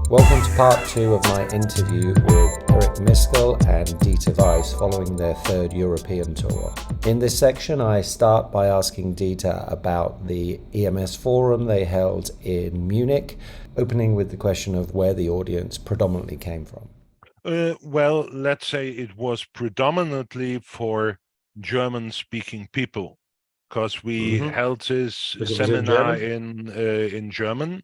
Welcome to part 2 of my interview with Miscoll and Dieter Weiss following their third European tour. In this section, I start by asking Dieter about the EMS Forum they held in Munich, opening with the question of where the audience predominantly came from. Well, let's say it was predominantly for German-speaking people, because we held this seminar in German.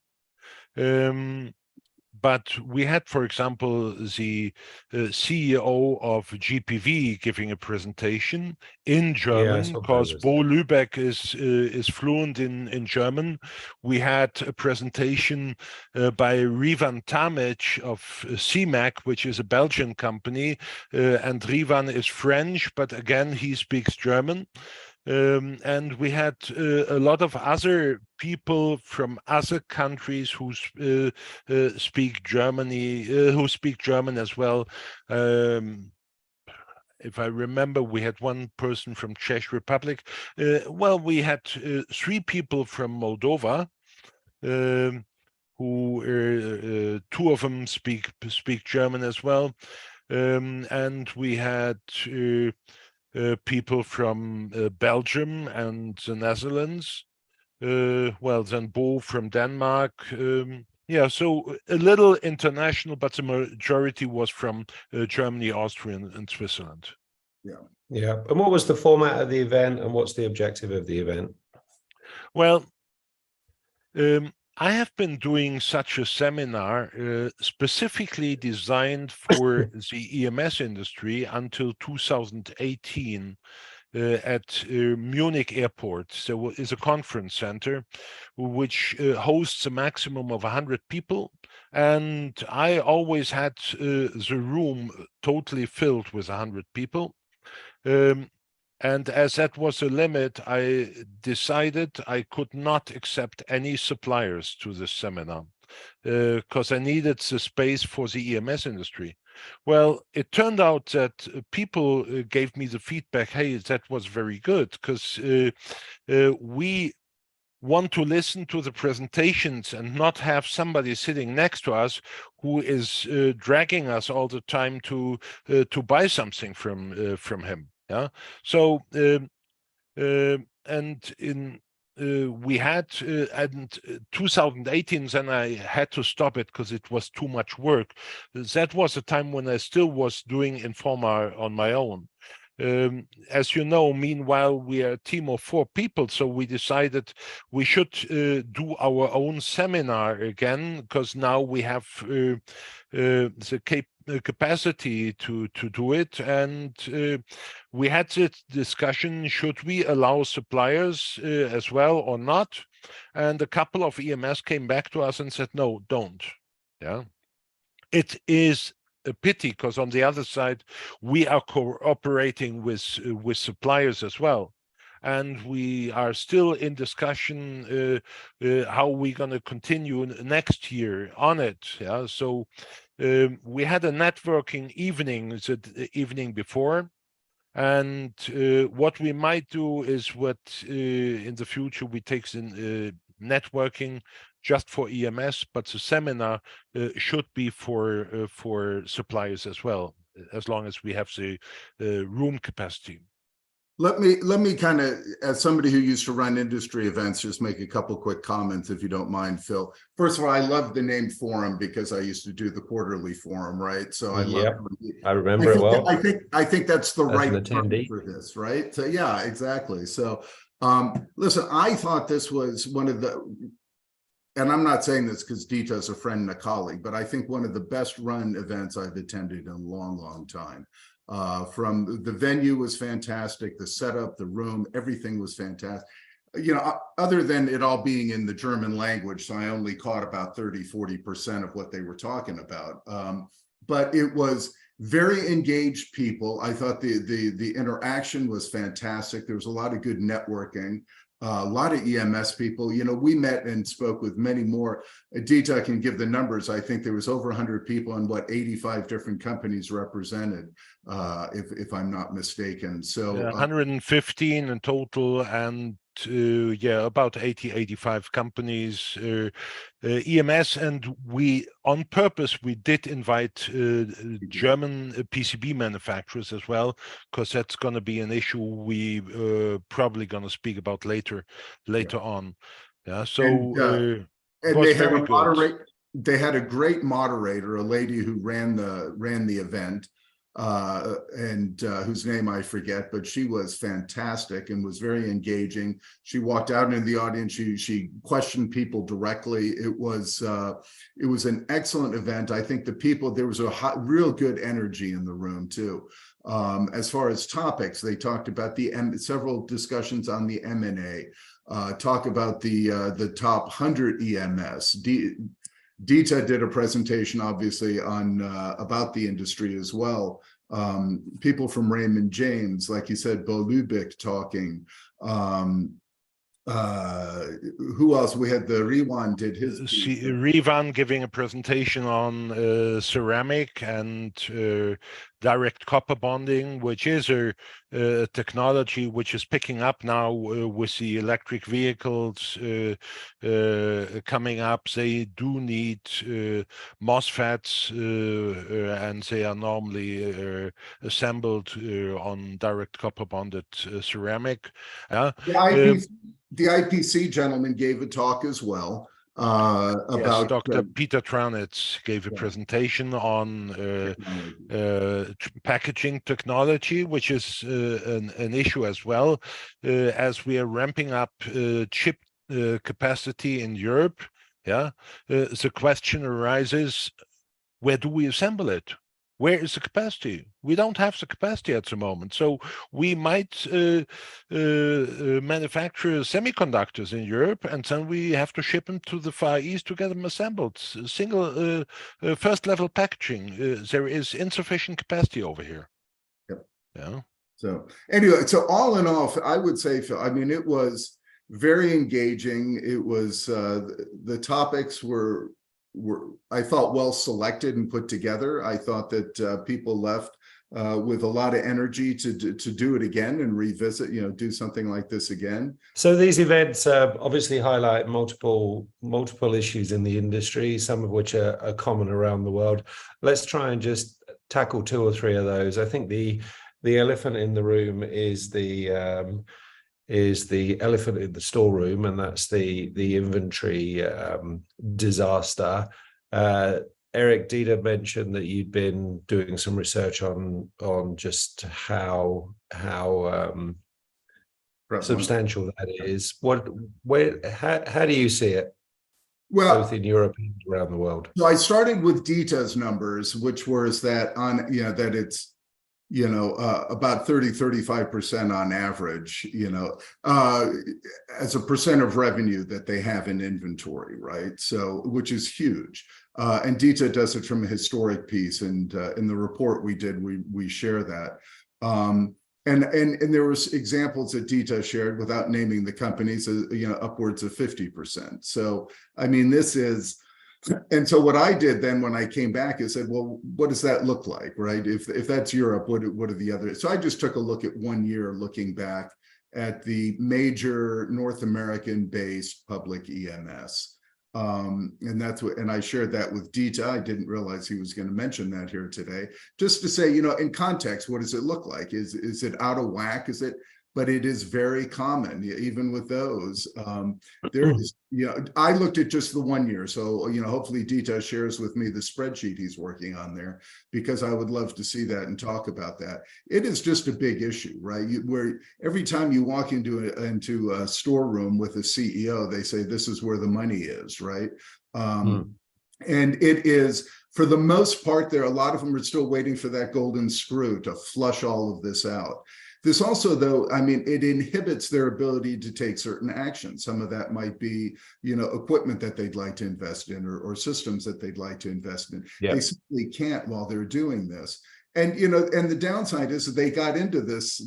But we had, for example, the CEO of GPV giving a presentation in German, because Bo Lübeck is fluent in German. We had a presentation by Rivan Tamic of CMAC, which is a Belgian company, and Rivan is French, but again, he speaks German. And we had a lot of other people from other countries who speak who speak German as well. If I remember, we had one person from Czech Republic. Well, we had 3 people from Moldova, who 2 of them speak German as well, and we had people from Belgium and the Netherlands. Well, then Bo from Denmark. Yeah, so a little international, but the majority was from Germany, Austria, and Switzerland. Yeah. And what was the format of the event, and what's the objective of the event? Well, I have been doing such a seminar specifically designed for the EMS industry until 2018 at Munich Airport. So it's a conference center which hosts a maximum of 100 people. And I always had the room totally filled with 100 people. And as that was a limit, I decided I could not accept any suppliers to this seminar because I needed the space for the EMS industry. Well, it turned out that people gave me the feedback, hey, that was very good, because we want to listen to the presentations and not have somebody sitting next to us who is dragging us all the time to buy something from him. Yeah. So and in we had and 2018, then I had to stop it because it was too much work. That was a time when I still was doing Informa on my own. As you know, meanwhile, we are a team of 4 people, so we decided we should do our own seminar again, because now we have the capacity to do it. And we had this discussion, should we allow suppliers as well or not? And a couple of EMS came back to us and said, no, don't. Yeah, it is a pity, because on the other side, we are cooperating with suppliers as well. And we are still in discussion how we're going to continue next year on it. Yeah, so we had a networking evening the evening before, and what we might do is what in the future we take in networking just for EMS, but the seminar should be for suppliers as well, as long as we have the room capacity. Let me kind of, as somebody who used to run industry events, just make a couple quick comments, if you don't mind, Phil. First of all, I love the name Forum because I used to do the quarterly forum, right? So I love. I remember it well. I think that's the right term for this, right? So yeah, exactly. So listen, I thought this was one of the, and I'm not saying this because Dieter is a friend and a colleague, but I think one of the best run events I've attended in a long, long time. From the venue was fantastic, the setup, the room, everything was fantastic. You know, other than it all being in the German language, so I only caught about 30–40% of what they were talking about. But it was very engaged people. I thought the interaction was fantastic. There was a lot of good networking. A lot of EMS people, you know, we met and spoke with many more. Dieter can give the numbers. I think there was over 100 people and 85 different companies represented, if I'm not mistaken. So 115 in total, and about 85 companies, EMS, and we, on purpose, we did invite German PCB manufacturers as well, because that's going to be an issue we probably going to speak about later on. Yeah, so and they had a moderator. They had a great moderator, a lady who ran the event, whose name I forget, but she was fantastic and was very engaging. She walked out into the audience. She questioned people directly. It was an excellent event. I think there was a real good energy in the room too. As far as topics, they talked about several discussions on the M&A, talk about the top 100 EMS. Dieter did a presentation, obviously, on about the industry as well. People from Raymond James, like you said, Bo Lubick talking. Who else? We had the Riwan did his. Riwan giving a presentation on ceramic and direct copper bonding, which is a technology which is picking up now with the electric vehicles coming up. They do need MOSFETs, and they are normally assembled on direct copper bonded ceramic. The IPC gentleman gave a talk as well about. Dr. Peter Tranitz gave a presentation on packaging technology, which is an issue as well, as we are ramping up chip capacity in Europe. The question arises: where do we assemble it? Where is the capacity? We don't have the capacity at the moment. So we might manufacture semiconductors in Europe, and then we have to ship them to the Far East to get them assembled. Single first level packaging. There is insufficient capacity over here. Yep. Yeah. So anyway, so all in all, I would say, Phil, I mean, it was very engaging. It was the topics were I thought well selected and put together. I thought that people left with a lot of energy to do it again and revisit, do something like this again. So these events obviously highlight multiple issues in the industry, some of which are common around the world. Let's try and just tackle two or three of those. I think the elephant in the room is the elephant in the storeroom, and that's the inventory disaster. Eric, Dieter mentioned that you'd been doing some research on just how substantial that is. How do you see it? Well, both in Europe and around the world. So I started with Dieter's numbers, which was that that it's about 35% on average, as a percent of revenue that they have in inventory, right? So, which is huge. And Dieter does it from a historic piece, and in the report we did, we share that. And there was examples that Dieter shared without naming the companies, upwards of 50%. So, I mean, this is. And so what I did then when I came back is said, well, what does that look like, right? If that's Europe, what are the other? So I just took a look at 1 year, looking back at the major North American-based public EMS. And I shared that with Dieter. I didn't realize he was going to mention that here today, just to say, in context, what does it look like? Is it out of whack? But it is very common, even with those. There is, I looked at just the 1 year. So, hopefully Dieter shares with me the spreadsheet he's working on there, because I would love to see that and talk about that. It is just a big issue, right? Where every time you walk into a storeroom with a CEO, they say, this is where the money is, right? And it is, for the most part, a lot of them are still waiting for that golden screw to flush all of this out. This also, though, I mean, it inhibits their ability to take certain actions. Some of that might be, equipment that they'd like to invest in, or systems that they'd like to invest in. Yeah. They simply can't while they're doing this. And, and the downside is that they got into this,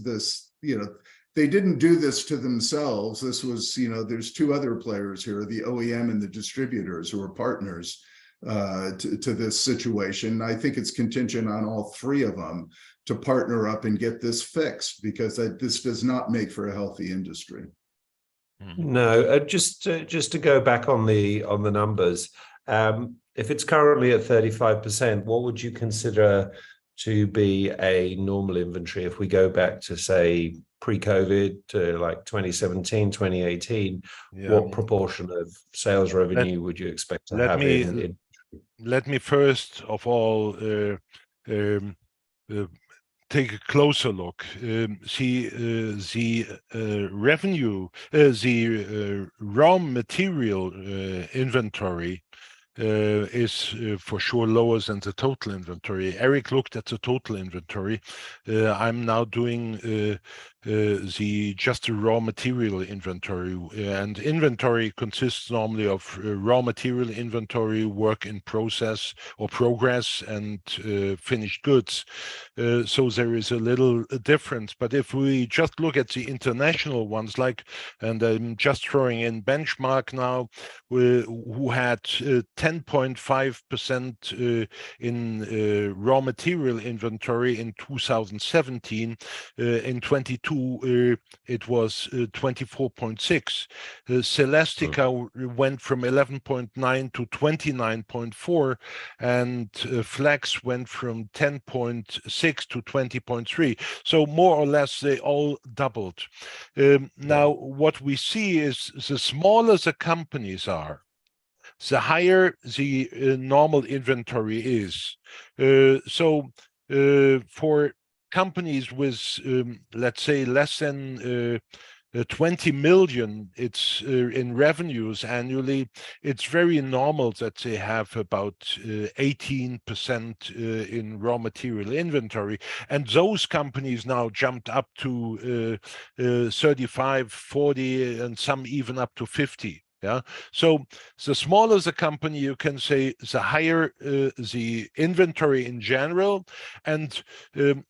they didn't do this to themselves. This was, there's two other players here, the OEM and the distributors, who are partners to this situation. I think it's contingent on all three of them to partner up and get this fixed, because this does not make for a healthy industry. No, just to go back on the numbers, if it's currently at 35%, what would you consider to be a normal inventory if we go back to, say, pre-COVID to like 2017, 2018? What proportion of sales revenue would you expect to have in? Let me first of all take a closer look. See the revenue, the raw material inventory is for sure lower than the total inventory. Eric looked at the total inventory. I'm now doing just the raw material inventory, and inventory consists normally of raw material inventory, work in process or progress, and finished goods. So there is a little difference. But if we just look at the international ones, like, and I'm just throwing in benchmark now, who had 10.5% in raw material inventory in 2017. In 22, it was 24.6. Celestica went from 11.9 to 29.4, and Flex went from 10.6 to 20.3. So more or less, they all doubled. Now, what we see is the smaller the companies are, the higher the normal inventory is. So for companies with, let's say, less than 20 million it's in revenues annually, it's very normal that they have about 18% in raw material inventory, and those companies now jumped up to 35, 40, and some even up to 50. Yeah. So the smaller the company, you can say, the higher the inventory in general. And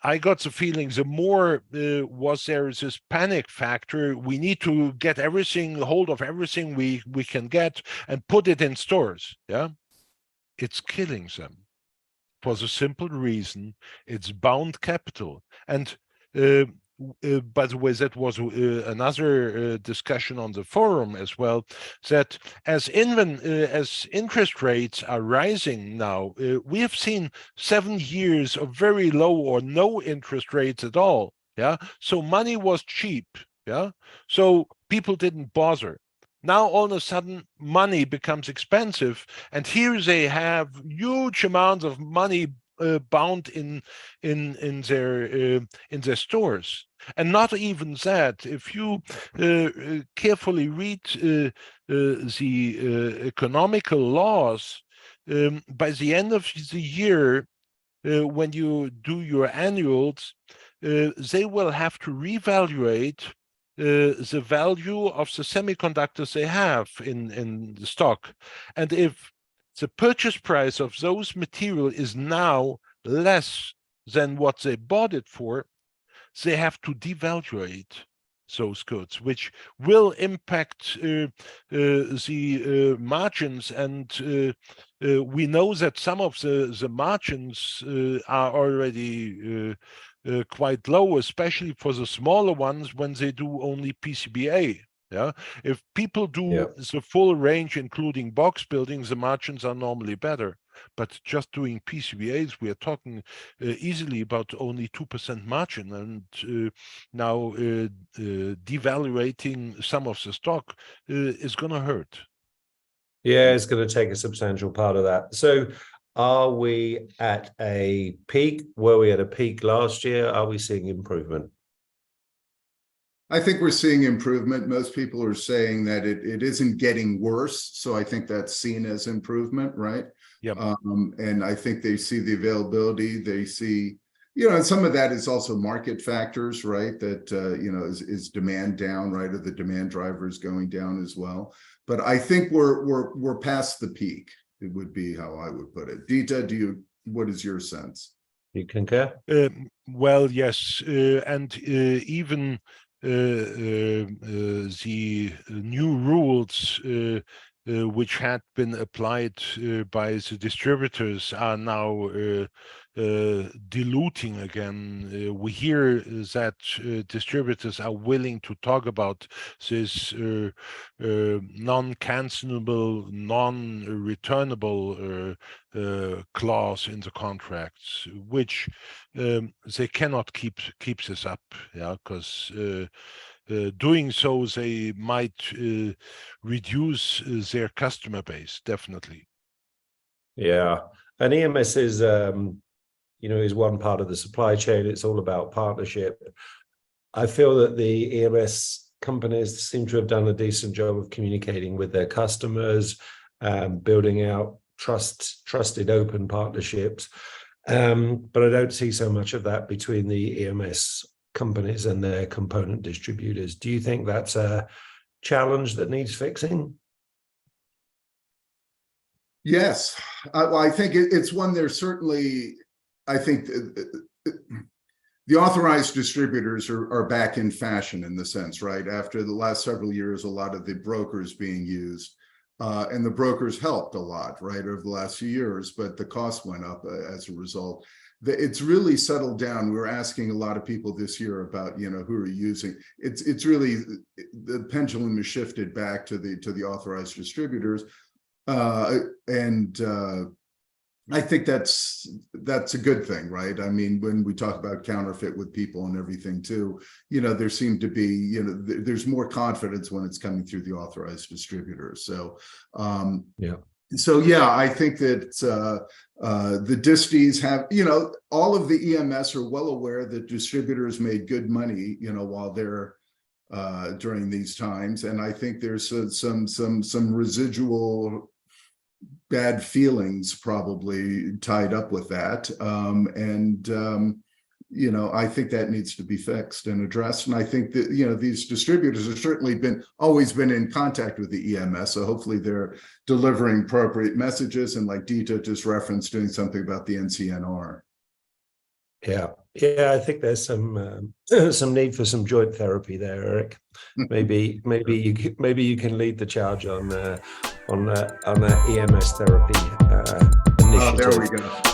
I got the feeling the more was there this panic factor. We need to get everything, hold of everything we can get and put it in stores. Yeah. It's killing them for the simple reason it's bound capital. And by the way, that was another discussion on the forum as well, that as interest rates are rising now, we have seen 7 years of very low or no interest rates at all. Yeah, so money was cheap. Yeah, so people didn't bother. Now all of a sudden money becomes expensive, and here they have huge amounts of money bound in their stores. And not even that, if you carefully read the economical laws, by the end of the year, when you do your annuals, they will have to reevaluate the value of the semiconductors they have in the stock. And if the purchase price of those material is now less than what they bought it for, they have to devaluate those goods, which will impact the margins. And we know that some of the margins are already quite low, especially for the smaller ones when they do only PCBA. Yeah, if people do the full range, including box buildings, the margins are normally better. But just doing PCBAs, we are talking easily about only 2% margin, and now devaluating some of the stock is going to hurt. Yeah, it's going to take a substantial part of that. So are we at a peak? Were we at a peak last year? Are we seeing improvement? I think we're seeing improvement. Most people are saying that it isn't getting worse. So I think that's seen as improvement, right? Yep. And I think they see the availability. They see, and some of that is also market factors, right? That, is demand down, right? Or the demand drivers going down as well. But I think we're past the peak. It would be how I would put it. Dieter, what is your sense? You concur? Well, yes. And even the new rules which had been applied by the distributors are now diluting again. We hear that distributors are willing to talk about this non-cancelable, non-returnable clause in the contracts, which they cannot keep this up, yeah, because doing so they might reduce their customer base, definitely. Yeah, and EMS is is one part of the supply chain. It's all about partnership. I feel that the EMS companies seem to have done a decent job of communicating with their customers, building out trusted open partnerships. But I don't see so much of that between the EMS companies and their component distributors. Do you think that's a challenge that needs fixing? Yes, I think it's one. There's certainly, I think the authorized distributors are back in fashion in the sense, right? After the last several years, a lot of the brokers being used, and the brokers helped a lot, right, over the last few years, but the cost went up as a result. It's really settled down. We were asking a lot of people this year about, who are using. It's really, the pendulum has shifted back to the authorized distributors. I think that's a good thing, right? I mean, when we talk about counterfeit with people and everything too, there seemed to be, there's more confidence when it's coming through the authorized distributors. So, yeah. So yeah, I think that the disties have, all of the EMS are well aware that distributors made good money, while they're during these times, and I think there's some residual bad feelings probably tied up with that, I think that needs to be fixed and addressed. And I think that these distributors have certainly always been in contact with the EMS, so hopefully they're delivering appropriate messages, and like Dieter just referenced, doing something about the NCNR. Yeah, I think there's some need for some joint therapy there, Eric. Maybe you can lead the charge on EMS therapy initiative. Oh, there we go.